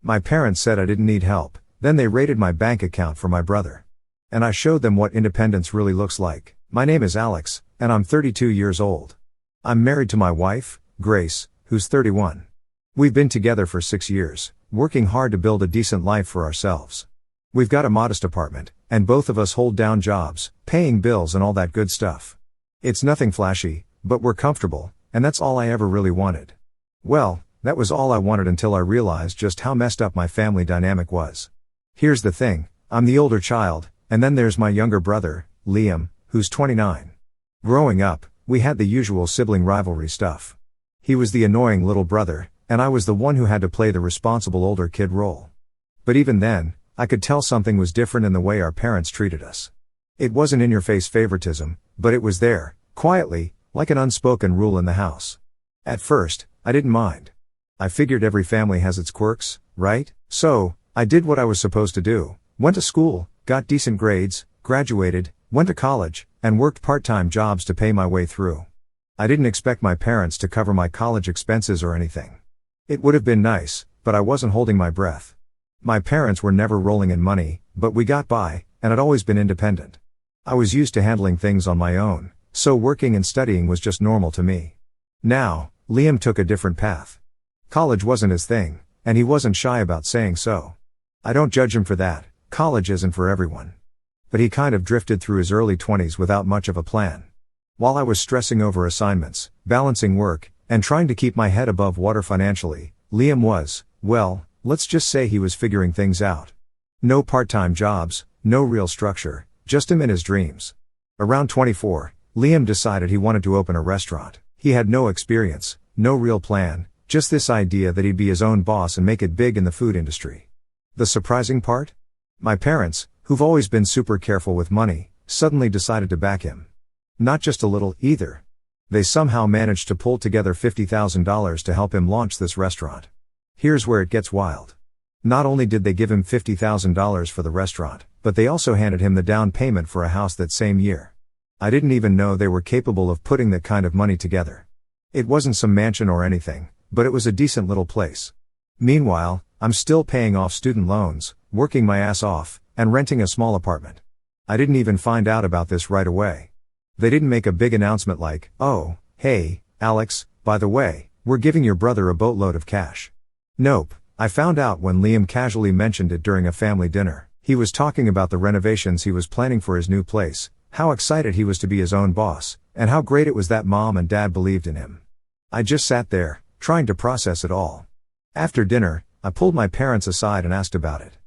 My parents said I didn't need help, then they raided my bank account for my brother. And I showed them what independence really looks like. My name is Alex, and I'm 32 years old. I'm married to my wife, Grace, who's 31. We've been together for 6 years, working hard to build a decent life for ourselves. We've got a modest apartment, and both of us hold down jobs, paying bills and all that good stuff. It's nothing flashy, but we're comfortable, and that's all I ever really wanted. Well, that was all I wanted until I realized just how messed up my family dynamic was. Here's the thing, I'm the older child, and then there's my younger brother, Liam, who's 29. Growing up, we had the usual sibling rivalry stuff. He was the annoying little brother, and I was the one who had to play the responsible older kid role. But even then, I could tell something was different in the way our parents treated us. It wasn't in-your-face favoritism, but it was there, quietly, like an unspoken rule in the house. At first, I didn't mind. I figured every family has its quirks, right? So, I did what I was supposed to do, went to school, got decent grades, graduated, went to college, and worked part-time jobs to pay my way through. I didn't expect my parents to cover my college expenses or anything. It would have been nice, but I wasn't holding my breath. My parents were never rolling in money, but we got by, and I'd always been independent. I was used to handling things on my own, so working and studying was just normal to me. Now, Liam took a different path. College wasn't his thing, and he wasn't shy about saying so. I don't judge him for that, college isn't for everyone. But he kind of drifted through his early 20s without much of a plan. While I was stressing over assignments, balancing work, and trying to keep my head above water financially, Liam was, well, let's just say he was figuring things out. No part-time jobs, no real structure, just him and his dreams. Around 24, Liam decided he wanted to open a restaurant. He had no experience, no real plan, just this idea that he'd be his own boss and make it big in the food industry. The surprising part? My parents, who've always been super careful with money, suddenly decided to back him. Not just a little, either. They somehow managed to pull together $50,000 to help him launch this restaurant. Here's where it gets wild. Not only did they give him $50,000 for the restaurant, but they also handed him the down payment for a house that same year. I didn't even know they were capable of putting that kind of money together. It wasn't some mansion or anything, but it was a decent little place. Meanwhile, I'm still paying off student loans, working my ass off, and renting a small apartment. I didn't even find out about this right away. They didn't make a big announcement like, "Oh, hey, Alex, by the way, we're giving your brother a boatload of cash." Nope, I found out when Liam casually mentioned it during a family dinner. He was talking about the renovations he was planning for his new place, how excited he was to be his own boss, and how great it was that mom and dad believed in him. I just sat there, trying to process it all. After dinner, I pulled my parents aside and asked about it.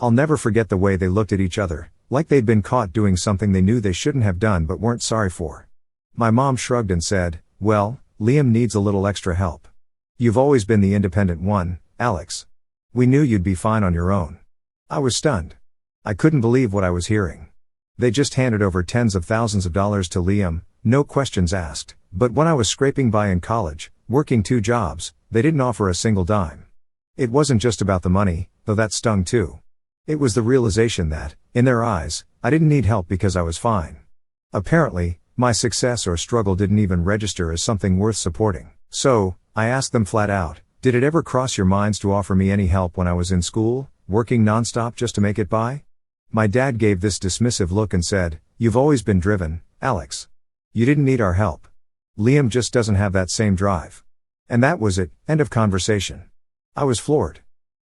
I'll never forget the way they looked at each other, like they'd been caught doing something they knew they shouldn't have done but weren't sorry for. My mom shrugged and said, "Well, Liam needs a little extra help. You've always been the independent one, Alex. We knew you'd be fine on your own." I was stunned. I couldn't believe what I was hearing. They just handed over tens of thousands of dollars to Liam, no questions asked, but when I was scraping by in college, working 2 jobs, they didn't offer a single dime. It wasn't just about the money, though that stung too. It was the realization that, in their eyes, I didn't need help because I was fine. Apparently, my success or struggle didn't even register as something worth supporting. So, I asked them flat out, did it ever cross your minds to offer me any help when I was in school, working nonstop just to make it by? My dad gave this dismissive look and said, "You've always been driven, Alex. You didn't need our help. Liam just doesn't have that same drive." And that was it, end of conversation. I was floored.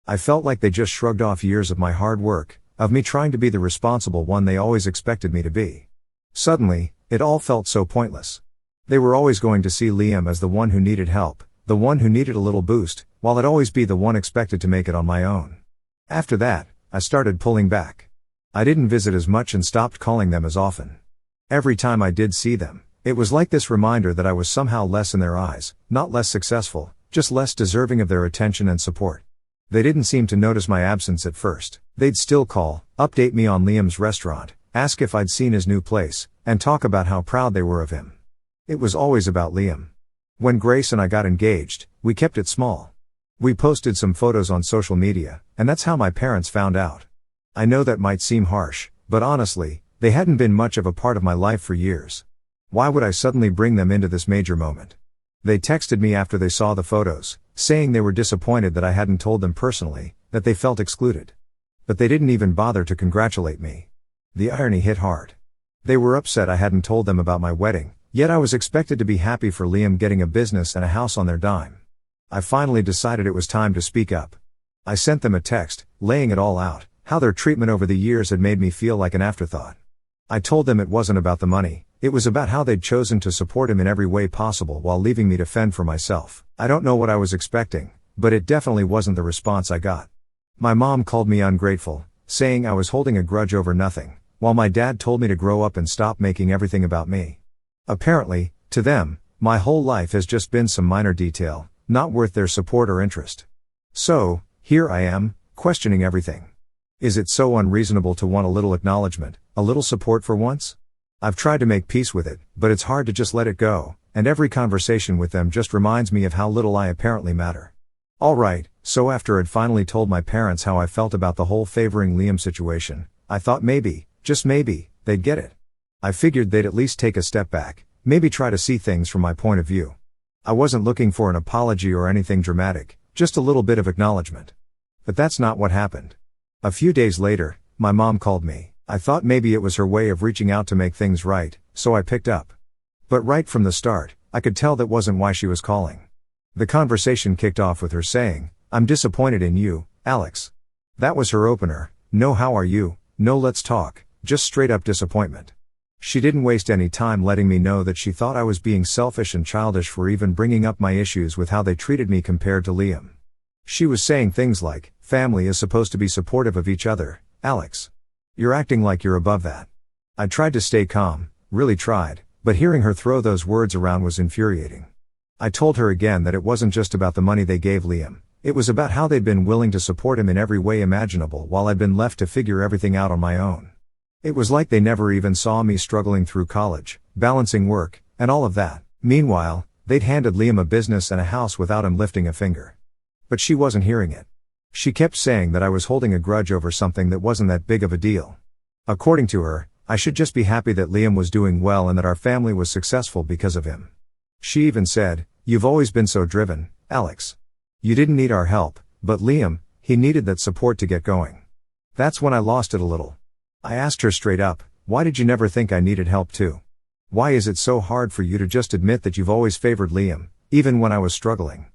I felt like they just shrugged off years of my hard work, of me trying to be the responsible one they always expected me to be. Suddenly, it all felt so pointless. They were always going to see Liam as the one who needed help, the one who needed a little boost, while I'd always be the one expected to make it on my own. After that, I started pulling back. I didn't visit as much and stopped calling them as often. Every time I did see them, it was like this reminder that I was somehow less in their eyes, not less successful, just less deserving of their attention and support. They didn't seem to notice my absence at first. They'd still call, update me on Liam's restaurant, ask if I'd seen his new place, and talk about how proud they were of him. It was always about Liam. When Grace and I got engaged, we kept it small. We posted some photos on social media, and that's how my parents found out. I know that might seem harsh, but honestly, they hadn't been much of a part of my life for years. Why would I suddenly bring them into this major moment? They texted me after they saw the photos, saying they were disappointed that I hadn't told them personally, that they felt excluded. But they didn't even bother to congratulate me. The irony hit hard. They were upset I hadn't told them about my wedding, yet I was expected to be happy for Liam getting a business and a house on their dime. I finally decided it was time to speak up. I sent them a text, laying it all out, how their treatment over the years had made me feel like an afterthought. I told them it wasn't about the money, it was about how they'd chosen to support him in every way possible while leaving me to fend for myself. I don't know what I was expecting, but it definitely wasn't the response I got. My mom called me ungrateful, saying I was holding a grudge over nothing, while my dad told me to grow up and stop making everything about me. Apparently, to them, my whole life has just been some minor detail, not worth their support or interest. So, here I am, questioning everything. Is it so unreasonable to want a little acknowledgement, a little support for once? I've tried to make peace with it, but it's hard to just let it go, and every conversation with them just reminds me of how little I apparently matter. Alright, so after I'd finally told my parents how I felt about the whole favoring Liam situation, I thought maybe, just maybe, they'd get it. I figured they'd at least take a step back, maybe try to see things from my point of view. I wasn't looking for an apology or anything dramatic, just a little bit of acknowledgement. But that's not what happened. A few days later, my mom called me. I thought maybe it was her way of reaching out to make things right, so I picked up. But right from the start, I could tell that wasn't why she was calling. The conversation kicked off with her saying, "I'm disappointed in you, Alex." That was her opener. No how are you, no let's talk, just straight up disappointment. She didn't waste any time letting me know that she thought I was being selfish and childish for even bringing up my issues with how they treated me compared to Liam. She was saying things like, "Family is supposed to be supportive of each other, Alex. You're acting like you're above that." I tried to stay calm, really tried, but hearing her throw those words around was infuriating. I told her again that it wasn't just about the money they gave Liam, it was about how they'd been willing to support him in every way imaginable while I'd been left to figure everything out on my own. It was like they never even saw me struggling through college, balancing work, and all of that. Meanwhile, they'd handed Liam a business and a house without him lifting a finger. But she wasn't hearing it. She kept saying that I was holding a grudge over something that wasn't that big of a deal. According to her, I should just be happy that Liam was doing well and that our family was successful because of him. She even said, "You've always been so driven, Alex. You didn't need our help, but Liam, he needed that support to get going." That's when I lost it a little. I asked her straight up, "Why did you never think I needed help too? Why is it so hard for you to just admit that you've always favored Liam, even when I was struggling?"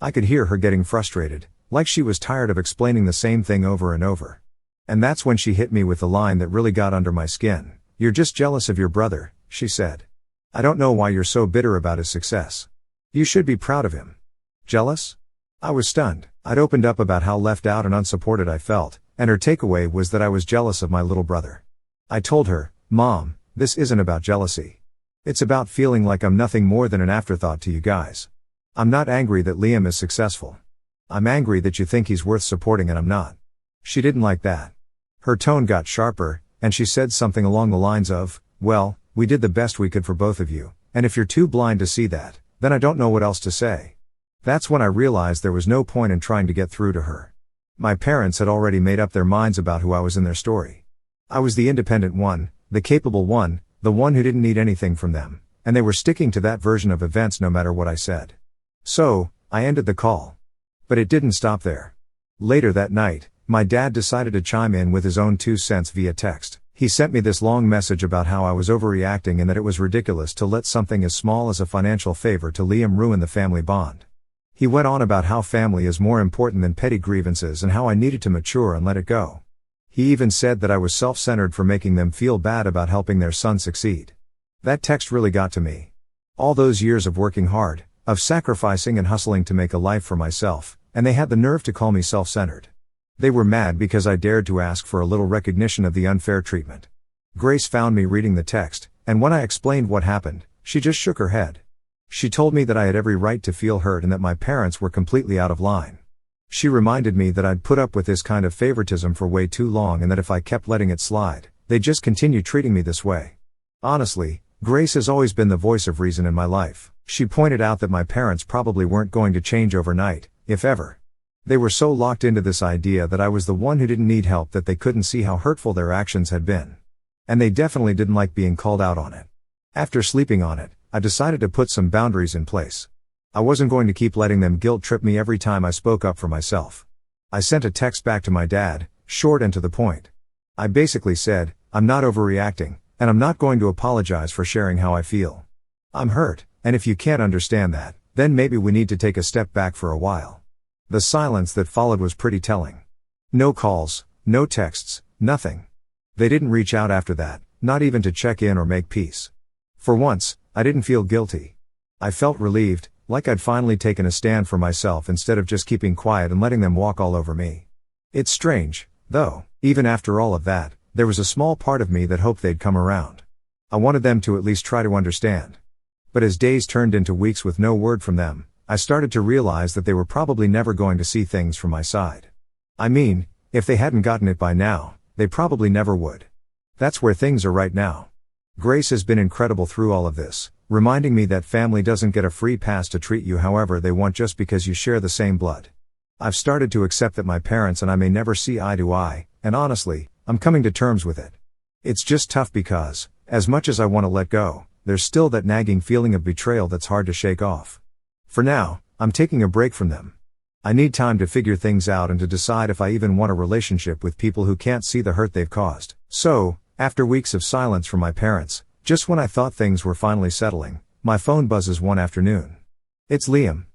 I could hear her getting frustrated, like she was tired of explaining the same thing over and over. And that's when she hit me with the line that really got under my skin. "You're just jealous of your brother," she said. "I don't know why you're so bitter about his success. You should be proud of him." Jealous? I was stunned. I'd opened up about how left out and unsupported I felt, and her takeaway was that I was jealous of my little brother. I told her, "Mom, this isn't about jealousy. It's about feeling like I'm nothing more than an afterthought to you guys. I'm not angry that Liam is successful. I'm angry that you think he's worth supporting and I'm not." She didn't like that. Her tone got sharper, and she said something along the lines of, "Well, we did the best we could for both of you, and if you're too blind to see that, then I don't know what else to say." That's when I realized there was no point in trying to get through to her. My parents had already made up their minds about who I was in their story. I was the independent one, the capable one, the one who didn't need anything from them, and they were sticking to that version of events no matter what I said. So, I ended the call. But it didn't stop there. Later that night, my dad decided to chime in with his own 2 cents via text. He sent me this long message about how I was overreacting and that it was ridiculous to let something as small as a financial favor to Liam ruin the family bond. He went on about how family is more important than petty grievances and how I needed to mature and let it go. He even said that I was self-centered for making them feel bad about helping their son succeed. That text really got to me. All those years of working hard, of sacrificing and hustling to make a life for myself, and they had the nerve to call me self-centered. They were mad because I dared to ask for a little recognition of the unfair treatment. Grace found me reading the text, and when I explained what happened, she just shook her head. She told me that I had every right to feel hurt and that my parents were completely out of line. She reminded me that I'd put up with this kind of favoritism for way too long and that if I kept letting it slide, they'd just continue treating me this way. Honestly, Grace has always been the voice of reason in my life. She pointed out that my parents probably weren't going to change overnight, if ever. They were so locked into this idea that I was the one who didn't need help that they couldn't see how hurtful their actions had been. And they definitely didn't like being called out on it. After sleeping on it, I decided to put some boundaries in place. I wasn't going to keep letting them guilt trip me every time I spoke up for myself. I sent a text back to my dad, short and to the point. I basically said, I'm not overreacting, and I'm not going to apologize for sharing how I feel. I'm hurt, and if you can't understand that, then maybe we need to take a step back for a while. The silence that followed was pretty telling. No calls, no texts, nothing. They didn't reach out after that, not even to check in or make peace. For once, I didn't feel guilty. I felt relieved, like I'd finally taken a stand for myself instead of just keeping quiet and letting them walk all over me. It's strange, though, even after all of that, there was a small part of me that hoped they'd come around. I wanted them to at least try to understand. But as days turned into weeks with no word from them, I started to realize that they were probably never going to see things from my side. I mean, if they hadn't gotten it by now, they probably never would. That's where things are right now. Grace has been incredible through all of this, reminding me that family doesn't get a free pass to treat you however they want just because you share the same blood. I've started to accept that my parents and I may never see eye to eye, and honestly, I'm coming to terms with it. It's just tough because, as much as I want to let go, there's still that nagging feeling of betrayal that's hard to shake off. For now, I'm taking a break from them. I need time to figure things out and to decide if I even want a relationship with people who can't see the hurt they've caused. So, after weeks of silence from my parents, just when I thought things were finally settling, my phone buzzes one afternoon. It's Liam.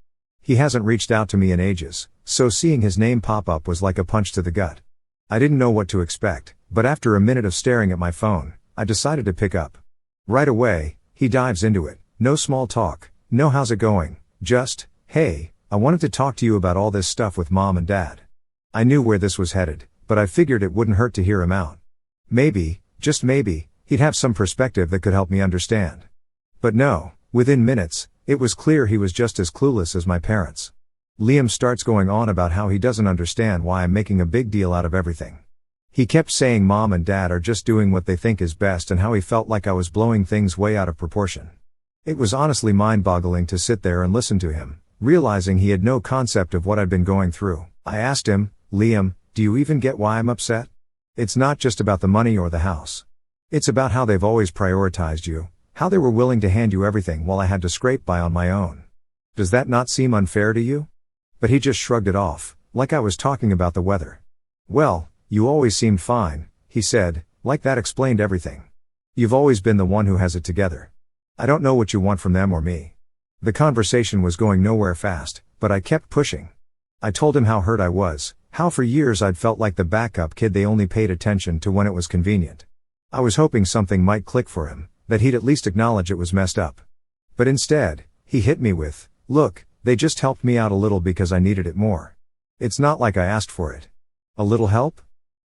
He hasn't reached out to me in ages, so seeing his name pop up was like a punch to the gut. I didn't know what to expect, but after a minute of staring at my phone, I decided to pick up. Right away, he dives into it. No small talk, no how's it going, just, hey, I wanted to talk to you about all this stuff with mom and dad. I knew where this was headed, but I figured it wouldn't hurt to hear him out. Maybe, just maybe, he'd have some perspective that could help me understand. But no, within minutes, it was clear he was just as clueless as my parents. Liam starts going on about how he doesn't understand why I'm making a big deal out of everything. He kept saying mom and dad are just doing what they think is best and how he felt like I was blowing things way out of proportion. It was honestly mind-boggling to sit there and listen to him, realizing he had no concept of what I'd been going through. I asked him, Liam, do you even get why I'm upset? It's not just about the money or the house. It's about how they've always prioritized you, how they were willing to hand you everything while I had to scrape by on my own. Does that not seem unfair to you? But he just shrugged it off, like I was talking about the weather. Well, you always seemed fine, he said, like that explained everything. You've always been the one who has it together. I don't know what you want from them or me. The conversation was going nowhere fast, but I kept pushing. I told him how hurt I was, how for years I'd felt like the backup kid they only paid attention to when it was convenient. I was hoping something might click for him, that he'd at least acknowledge it was messed up. But instead, he hit me with, look, they just helped me out a little because I needed it more. It's not like I asked for it. A little help?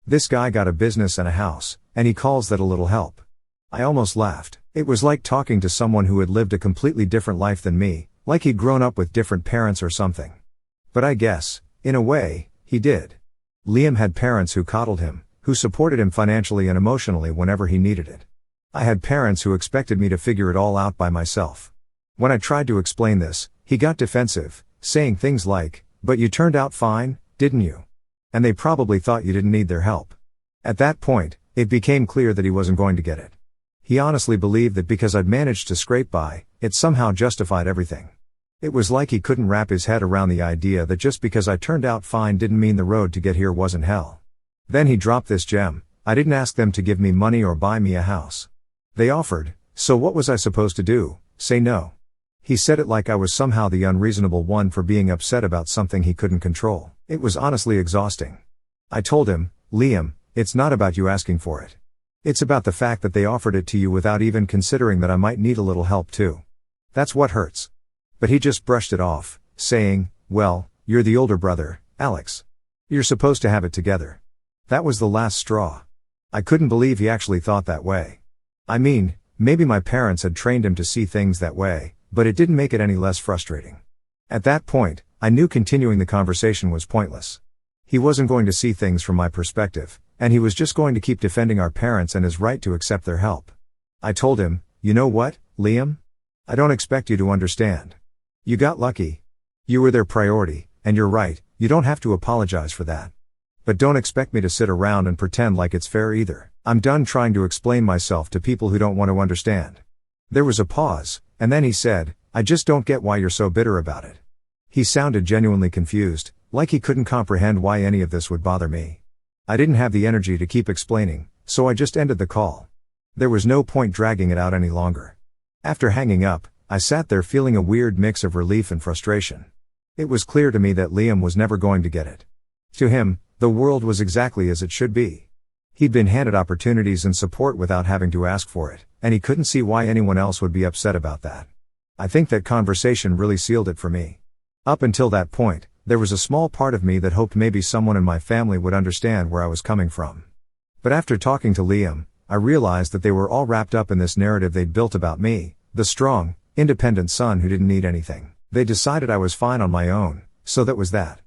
This guy got a business and a house, and he calls that a little help. I almost laughed. It was like talking to someone who had lived a completely different life than me, like he'd grown up with different parents or something. But I guess, in a way, he did. Liam had parents who coddled him, who supported him financially and emotionally whenever he needed it. I had parents who expected me to figure it all out by myself. When I tried to explain this, he got defensive, saying things like, but you turned out fine, didn't you? And they probably thought you didn't need their help. At that point, it became clear that he wasn't going to get it. He honestly believed that because I'd managed to scrape by, it somehow justified everything. It was like he couldn't wrap his head around the idea that just because I turned out fine didn't mean the road to get here wasn't hell. Then he dropped this gem: I didn't ask them to give me money or buy me a house. They offered, so what was I supposed to do? Say no? He said it like I was somehow the unreasonable one for being upset about something he couldn't control. It was honestly exhausting. I told him, Liam, it's not about you asking for it. It's about the fact that they offered it to you without even considering that I might need a little help too. That's what hurts. But he just brushed it off, saying, well, you're the older brother, Alex. You're supposed to have it together. That was the last straw. I couldn't believe he actually thought that way. I mean, maybe my parents had trained him to see things that way, but it didn't make it any less frustrating. At that point, I knew continuing the conversation was pointless. He wasn't going to see things from my perspective, and he was just going to keep defending our parents and his right to accept their help. I told him, you know what, Liam? I don't expect you to understand. You got lucky. You were their priority, and you're right, you don't have to apologize for that. But don't expect me to sit around and pretend like it's fair either. I'm done trying to explain myself to people who don't want to understand. There was a pause, and then he said, I just don't get why you're so bitter about it. He sounded genuinely confused, Like he couldn't comprehend why any of this would bother me. I didn't have the energy to keep explaining, so I just ended the call. There was no point dragging it out any longer. After hanging up, I sat there feeling a weird mix of relief and frustration. It was clear to me that Liam was never going to get it. To him, the world was exactly as it should be. He'd been handed opportunities and support without having to ask for it, and he couldn't see why anyone else would be upset about that. I think that conversation really sealed it for me. Up until that point, there was a small part of me that hoped maybe someone in my family would understand where I was coming from. But after talking to Liam, I realized that they were all wrapped up in this narrative they'd built about me, the strong, independent son who didn't need anything. They decided I was fine on my own, so that was that.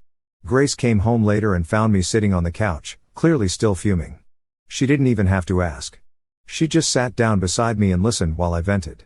Grace came home later and found me sitting on the couch, clearly still fuming. She didn't even have to ask. She just sat down beside me and listened while I vented.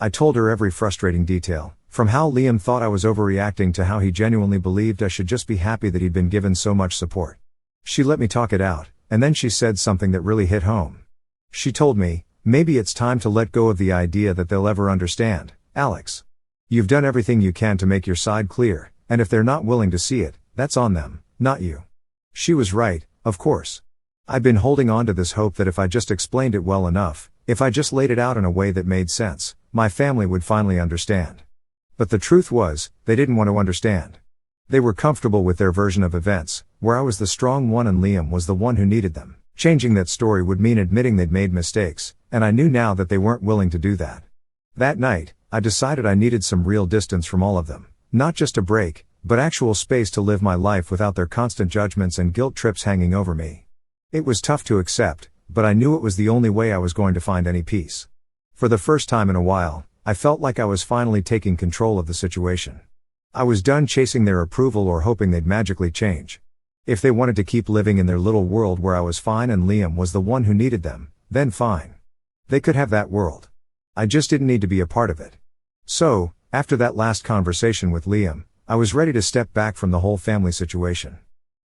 I told her every frustrating detail, from how Liam thought I was overreacting to how he genuinely believed I should just be happy that he'd been given so much support. She let me talk it out, and then she said something that really hit home. She told me, maybe it's time to let go of the idea that they'll ever understand, Alex. You've done everything you can to make your side clear, and if they're not willing to see it, that's on them, not you. She was right, of course. I'd been holding on to this hope that if I just explained it well enough, if I just laid it out in a way that made sense, my family would finally understand. But the truth was, they didn't want to understand. They were comfortable with their version of events, where I was the strong one and Liam was the one who needed them. Changing that story would mean admitting they'd made mistakes, and I knew now that they weren't willing to do that. That night, I decided I needed some real distance from all of them. Not just a break, but actual space to live my life without their constant judgments and guilt trips hanging over me. It was tough to accept, but I knew it was the only way I was going to find any peace. For the first time in a while, I felt like I was finally taking control of the situation. I was done chasing their approval or hoping they'd magically change. If they wanted to keep living in their little world where I was fine and Liam was the one who needed them, then fine. They could have that world. I just didn't need to be a part of it. So, after that last conversation with Liam, I was ready to step back from the whole family situation.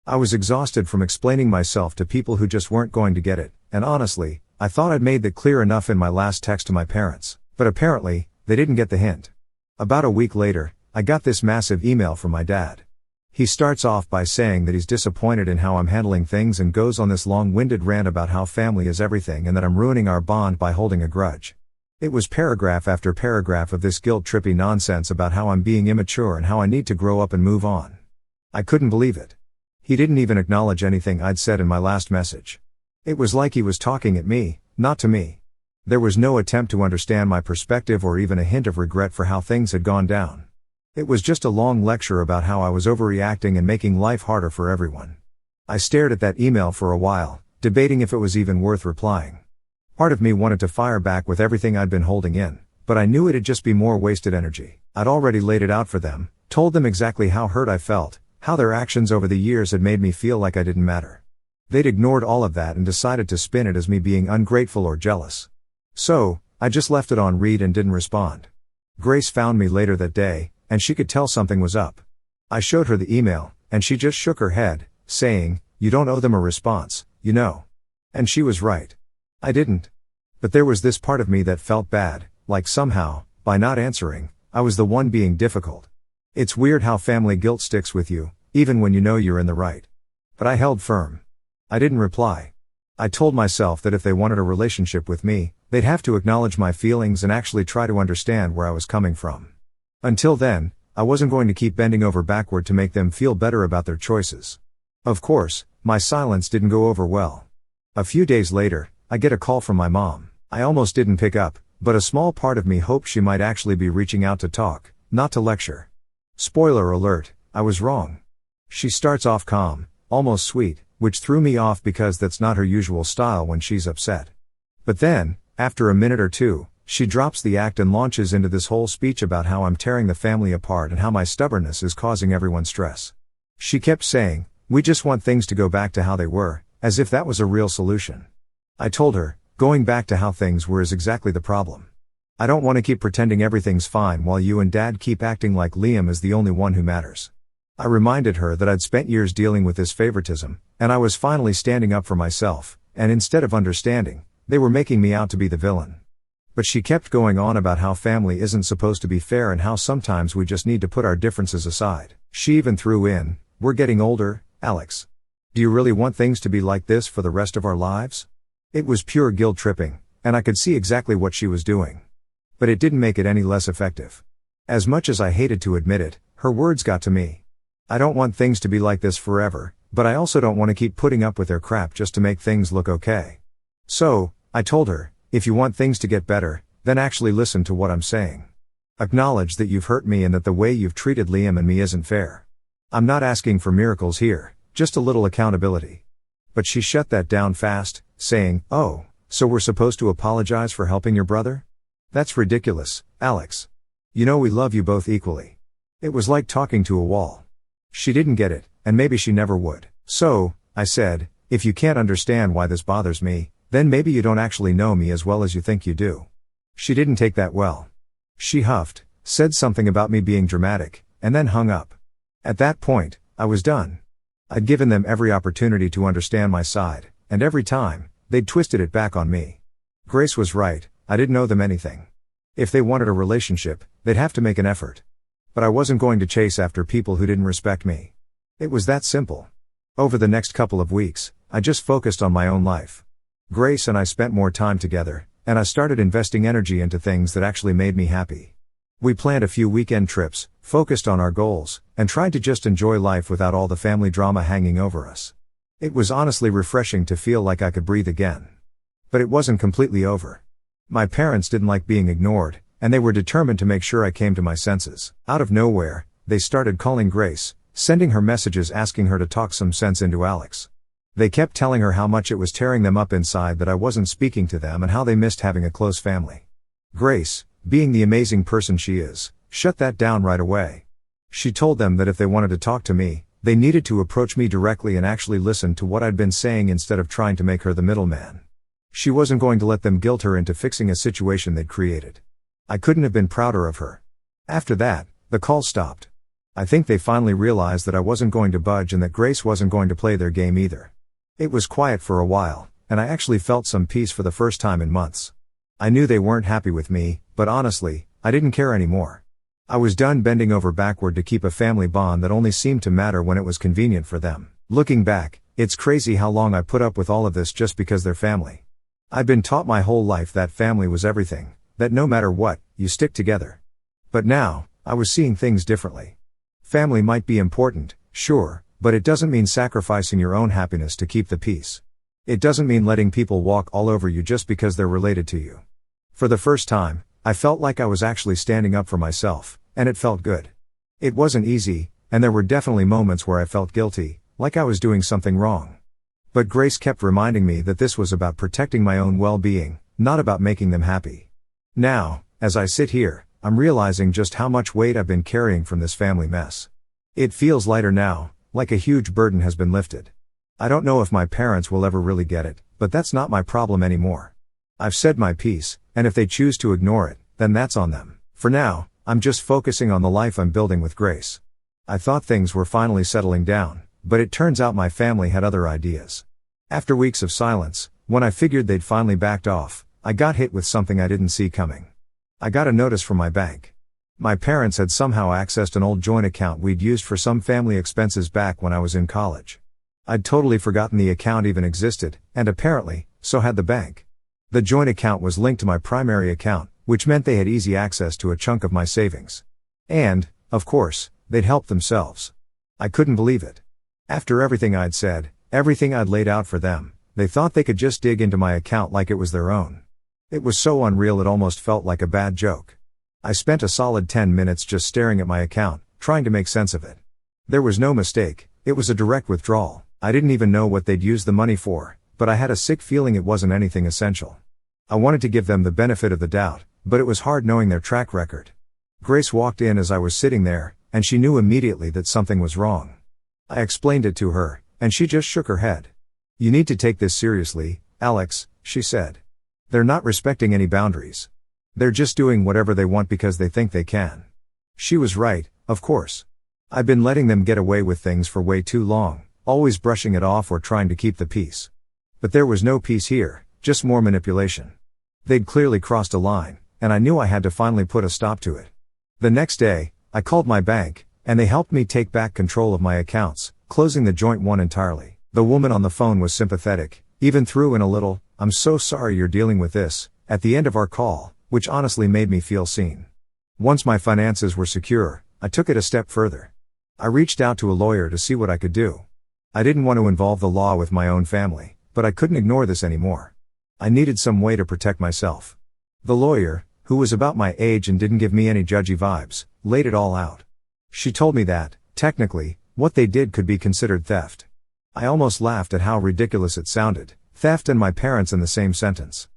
I was exhausted from explaining myself to people who just weren't going to get it, and honestly, I thought I'd made that clear enough in my last text to my parents, but apparently, they didn't get the hint. About a week later, I got this massive email from my dad. He starts off by saying that he's disappointed in how I'm handling things and goes on this long-winded rant about how family is everything and that I'm ruining our bond by holding a grudge. It was paragraph after paragraph of this guilt-trippy nonsense about how I'm being immature and how I need to grow up and move on. I couldn't believe it. He didn't even acknowledge anything I'd said in my last message. It was like he was talking at me, not to me. There was no attempt to understand my perspective or even a hint of regret for how things had gone down. It was just a long lecture about how I was overreacting and making life harder for everyone. I stared at that email for a while, debating if it was even worth replying. Part of me wanted to fire back with everything I'd been holding in, but I knew it'd just be more wasted energy. I'd already laid it out for them, told them exactly how hurt I felt, how their actions over the years had made me feel like I didn't matter. They'd ignored all of that and decided to spin it as me being ungrateful or jealous. So, I just left it on read and didn't respond. Grace found me later that day, and she could tell something was up. I showed her the email, and she just shook her head, saying, "You don't owe them a response, you know." And she was right. I didn't. But there was this part of me that felt bad, like somehow, by not answering, I was the one being difficult. It's weird how family guilt sticks with you, even when you know you're in the right. But I held firm. I didn't reply. I told myself that if they wanted a relationship with me, they'd have to acknowledge my feelings and actually try to understand where I was coming from. Until then, I wasn't going to keep bending over backward to make them feel better about their choices. Of course, my silence didn't go over well. A few days later, I get a call from my mom. I almost didn't pick up, but a small part of me hoped she might actually be reaching out to talk, not to lecture. Spoiler alert, I was wrong. She starts off calm, almost sweet, which threw me off because that's not her usual style when she's upset. But then, after a minute or two, she drops the act and launches into this whole speech about how I'm tearing the family apart and how my stubbornness is causing everyone stress. She kept saying, "We just want things to go back to how they were," as if that was a real solution. I told her, going back to how things were is exactly the problem. I don't want to keep pretending everything's fine while you and Dad keep acting like Liam is the only one who matters. I reminded her that I'd spent years dealing with this favoritism, and I was finally standing up for myself, and instead of understanding, they were making me out to be the villain. But she kept going on about how family isn't supposed to be fair and how sometimes we just need to put our differences aside. She even threw in, we're getting older, Alex. Do you really want things to be like this for the rest of our lives? It was pure guilt tripping, and I could see exactly what she was doing. But it didn't make it any less effective. As much as I hated to admit it, her words got to me. I don't want things to be like this forever, but I also don't want to keep putting up with their crap just to make things look okay. So, I told her, if you want things to get better, then actually listen to what I'm saying. Acknowledge that you've hurt me and that the way you've treated Liam and me isn't fair. I'm not asking for miracles here, just a little accountability. But she shut that down fast, saying, "Oh, so we're supposed to apologize for helping your brother? That's ridiculous, Alex. You know we love you both equally." It was like talking to a wall. She didn't get it, and maybe she never would. So, I said, if you can't understand why this bothers me, then maybe you don't actually know me as well as you think you do. She didn't take that well. She huffed, said something about me being dramatic, and then hung up. At that point, I was done. I'd given them every opportunity to understand my side, and every time, they'd twisted it back on me. Grace was right, I didn't owe them anything. If they wanted a relationship, they'd have to make an effort. But I wasn't going to chase after people who didn't respect me. It was that simple. Over the next couple of weeks, I just focused on my own life. Grace and I spent more time together, and I started investing energy into things that actually made me happy. We planned a few weekend trips, focused on our goals, and tried to just enjoy life without all the family drama hanging over us. It was honestly refreshing to feel like I could breathe again. But it wasn't completely over. My parents didn't like being ignored, and they were determined to make sure I came to my senses. Out of nowhere, they started calling Grace, sending her messages asking her to talk some sense into Alex. They kept telling her how much it was tearing them up inside that I wasn't speaking to them and how they missed having a close family. Grace, being the amazing person she is, shut that down right away. She told them that if they wanted to talk to me, they needed to approach me directly and actually listen to what I'd been saying instead of trying to make her the middleman. She wasn't going to let them guilt her into fixing a situation they'd created. I couldn't have been prouder of her. After that, the call stopped. I think they finally realized that I wasn't going to budge and that Grace wasn't going to play their game either. It was quiet for a while, and I actually felt some peace for the first time in months. I knew they weren't happy with me, but honestly, I didn't care anymore. I was done bending over backward to keep a family bond that only seemed to matter when it was convenient for them. Looking back, it's crazy how long I put up with all of this just because they're family. I'd been taught my whole life that family was everything, that no matter what, you stick together. But now, I was seeing things differently. Family might be important, sure, but it doesn't mean sacrificing your own happiness to keep the peace. It doesn't mean letting people walk all over you just because they're related to you. For the first time, I felt like I was actually standing up for myself, and it felt good. It wasn't easy, and there were definitely moments where I felt guilty, like I was doing something wrong. But Grace kept reminding me that this was about protecting my own well-being, not about making them happy. Now, as I sit here, I'm realizing just how much weight I've been carrying from this family mess. It feels lighter now, like a huge burden has been lifted. I don't know if my parents will ever really get it, but that's not my problem anymore. I've said my piece, and if they choose to ignore it, then that's on them. For now, I'm just focusing on the life I'm building with Grace. I thought things were finally settling down, but it turns out my family had other ideas. After weeks of silence, when I figured they'd finally backed off, I got hit with something I didn't see coming. I got a notice from my bank. My parents had somehow accessed an old joint account we'd used for some family expenses back when I was in college. I'd totally forgotten the account even existed, and apparently, so had the bank. The joint account was linked to my primary account, which meant they had easy access to a chunk of my savings. And, of course, they'd helped themselves. I couldn't believe it. After everything I'd said, everything I'd laid out for them, they thought they could just dig into my account like it was their own. It was so unreal it almost felt like a bad joke. I spent a solid 10 minutes just staring at my account, trying to make sense of it. There was no mistake, it was a direct withdrawal. I didn't even know what they'd used the money for, but I had a sick feeling it wasn't anything essential. I wanted to give them the benefit of the doubt, but it was hard knowing their track record. Grace walked in as I was sitting there, and she knew immediately that something was wrong. I explained it to her, and she just shook her head. "You need to take this seriously, Alex," she said. "They're not respecting any boundaries. They're just doing whatever they want because they think they can." She was right, of course. I've been letting them get away with things for way too long, always brushing it off or trying to keep the peace. But there was no peace here, just more manipulation. They'd clearly crossed a line, and I knew I had to finally put a stop to it. The next day, I called my bank, And they helped me take back control of my accounts, closing the joint one entirely. The woman on the phone was sympathetic, even threw in a little, "I'm so sorry you're dealing with this," at the end of our call, which honestly made me feel seen. Once my finances were secure, I took it a step further. I reached out to a lawyer to see what I could do. I didn't want to involve the law with my own family, but I couldn't ignore this anymore. I needed some way to protect myself. The lawyer, who was about my age and didn't give me any judgy vibes, laid it all out. She told me that, technically, what they did could be considered theft. I almost laughed at how ridiculous it sounded, theft and my parents in the same sentence.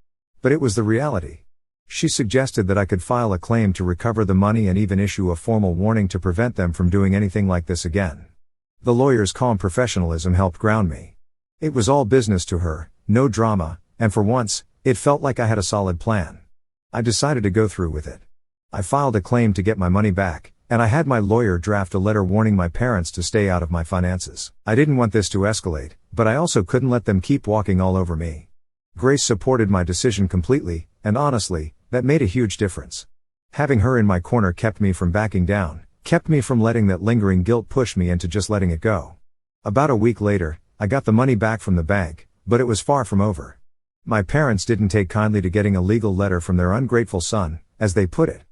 But it was the reality. She suggested that I could file a claim to recover the money and even issue a formal warning to prevent them from doing anything like this again. The lawyer's calm professionalism helped ground me. It was all business to her, no drama, and for once, it felt like I had a solid plan. I decided to go through with it. I filed a claim to get my money back, and I had my lawyer draft a letter warning my parents to stay out of my finances. I didn't want this to escalate, but I also couldn't let them keep walking all over me. Grace supported my decision completely, and honestly, that made a huge difference. Having her in my corner kept me from backing down, kept me from letting that lingering guilt push me into just letting it go. About a week later, I got the money back from the bank, but it was far from over. My parents didn't take kindly to getting a legal letter from their ungrateful son, as they put it.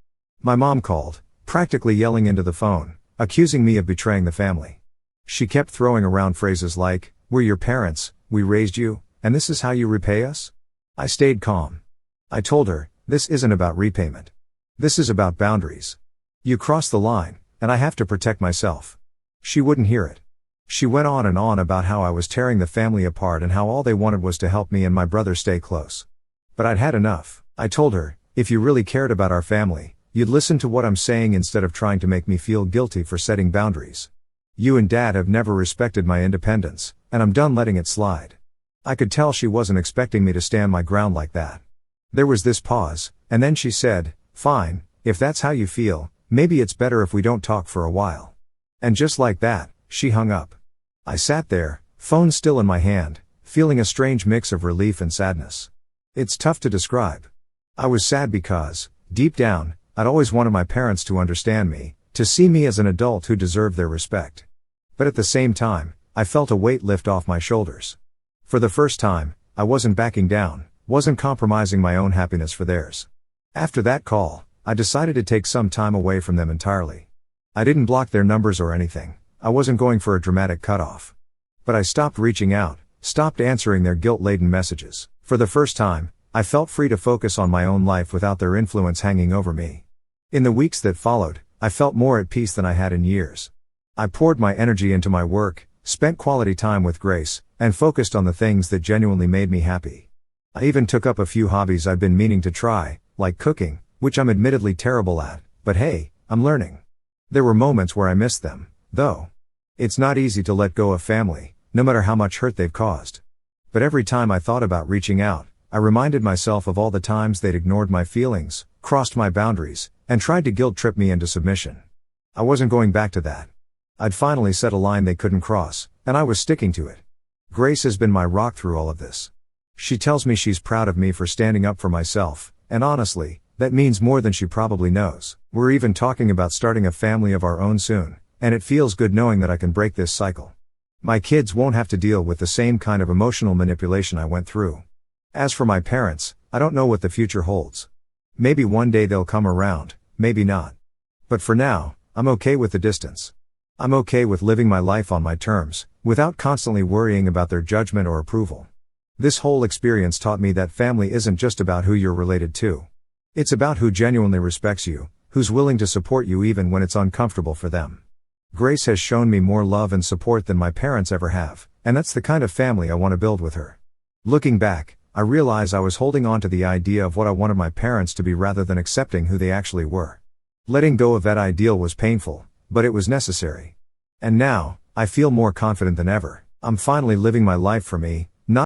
My mom called, practically yelling into the phone, accusing me of betraying the family. She kept throwing around phrases like, "We're your parents, we raised you, and this is how you repay us?" I stayed calm. I told her, "This isn't about repayment. This is about boundaries. You crossed the line, and I have to protect myself." She wouldn't hear it. She went on and on about how I was tearing the family apart and how all they wanted was to help me and my brother stay close. But I'd had enough. I told her, "If you really cared about our family, you'd listen to what I'm saying instead of trying to make me feel guilty for setting boundaries. You and Dad have never respected my independence, and I'm done letting it slide." I could tell she wasn't expecting me to stand my ground like that. There was this pause, and then she said, "Fine, if that's how you feel, maybe it's better if we don't talk for a while." And just like that, she hung up. I sat there, phone still in my hand, feeling a strange mix of relief and sadness. It's tough to describe. I was sad because, deep down, I'd always wanted my parents to understand me, to see me as an adult who deserved their respect. But at the same time, I felt a weight lift off my shoulders. For the first time, I wasn't backing down, wasn't compromising my own happiness for theirs. After that call, I decided to take some time away from them entirely. I didn't block their numbers or anything. I wasn't going for a dramatic cutoff. But I stopped reaching out, stopped answering their guilt-laden messages. For the first time, I felt free to focus on my own life without their influence hanging over me. In the weeks that followed, I felt more at peace than I had in years. I poured my energy into my work, spent quality time with Grace, and focused on the things that genuinely made me happy. I even took up a few hobbies I'd been meaning to try, like cooking, which I'm admittedly terrible at, but hey, I'm learning. There were moments where I missed them, though. It's not easy to let go of family, no matter how much hurt they've caused. But every time I thought about reaching out, I reminded myself of all the times they'd ignored my feelings, crossed my boundaries, and tried to guilt-trip me into submission. I wasn't going back to that. I'd finally set a line they couldn't cross, and I was sticking to it. Grace has been my rock through all of this. She tells me she's proud of me for standing up for myself, and honestly, that means more than she probably knows. We're even talking about starting a family of our own soon, and it feels good knowing that I can break this cycle. My kids won't have to deal with the same kind of emotional manipulation I went through. As for my parents, I don't know what the future holds. Maybe one day they'll come around, maybe not. But for now, I'm okay with the distance. I'm okay with living my life on my terms, without constantly worrying about their judgment or approval. This whole experience taught me that family isn't just about who you're related to. It's about who genuinely respects you, who's willing to support you even when it's uncomfortable for them. Grace has shown me more love and support than my parents ever have, and that's the kind of family I want to build with her. Looking back, I realize I was holding on to the idea of what I wanted my parents to be rather than accepting who they actually were. Letting go of that ideal was painful, but it was necessary. And now, I feel more confident than ever. I'm finally living my life for me,